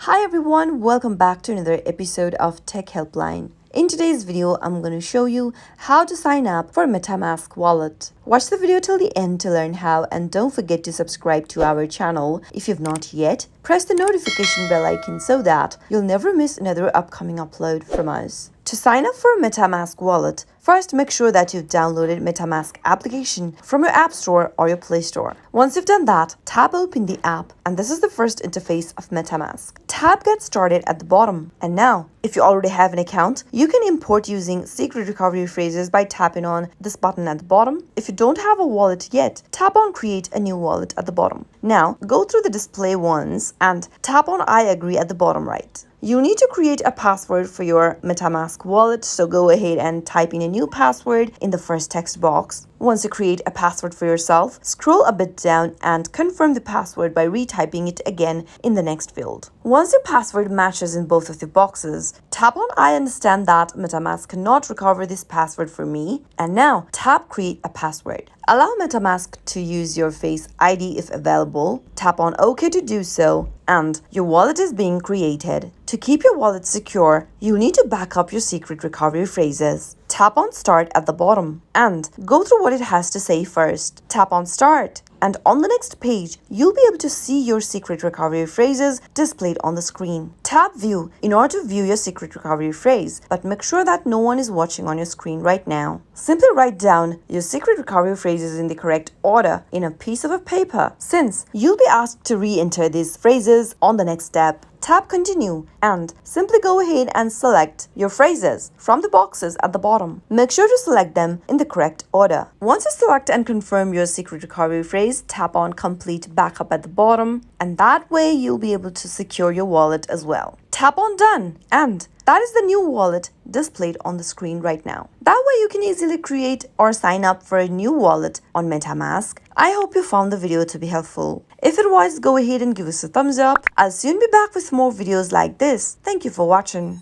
Hi everyone, welcome back to another episode of Tech Helpline. In today's video, I'm going to show you how to sign up for Metamask wallet. Watch the video till the end to learn how, and don't forget to subscribe to our channel if you've not yet. Press the notification bell icon so that you'll never miss another upcoming upload from us. To sign up for a Metamask wallet, first make sure that you've downloaded Metamask application from your App Store or your Play Store. Once you've done that, tap open the app, and this is the first interface of Metamask. Tap Get Started at the bottom. And now, if you already have an account, you can import using secret recovery phrases by tapping on this button at the bottom. If you don't have a wallet yet, tap on Create a new wallet at the bottom. Now, go through the display once and tap on I agree at the bottom right. You need to create a password for your Metamask wallet, so go ahead and type in a new password in the first text box. Once you create a password for yourself, scroll a bit down and confirm the password by retyping it again in the next field. Once your password matches in both of the boxes, tap on I understand that Metamask cannot recover this password for me, and now tap Create a password. Allow Metamask to use your Face ID if available. Tap on OK to do so, and your wallet is being created. To keep your wallet secure, you need to back up your secret recovery phrases. Tap on Start at the bottom and go through what it has to say first. Tap on Start, and on the next page, you'll be able to see your secret recovery phrases displayed on the screen. Tap View in order to view your secret recovery phrase, but make sure that no one is watching on your screen right now. Simply write down your secret recovery phrases in the correct order in a piece of paper, since you'll be asked to re-enter these phrases on the next step. Tap Continue and simply go ahead and select your phrases from the boxes at the bottom. Make sure to select them in the correct order. Once you select and confirm your secret recovery phrase, tap on Complete Backup at the bottom, and that way you'll be able to secure your wallet as well. Tap on Done, and that is the new wallet displayed on the screen right now. That way you can easily create or sign up for a new wallet on Metamask. I hope you found the video to be helpful. If it was, go ahead and give us a thumbs up. I'll soon be back with more videos like this. Thank you for watching.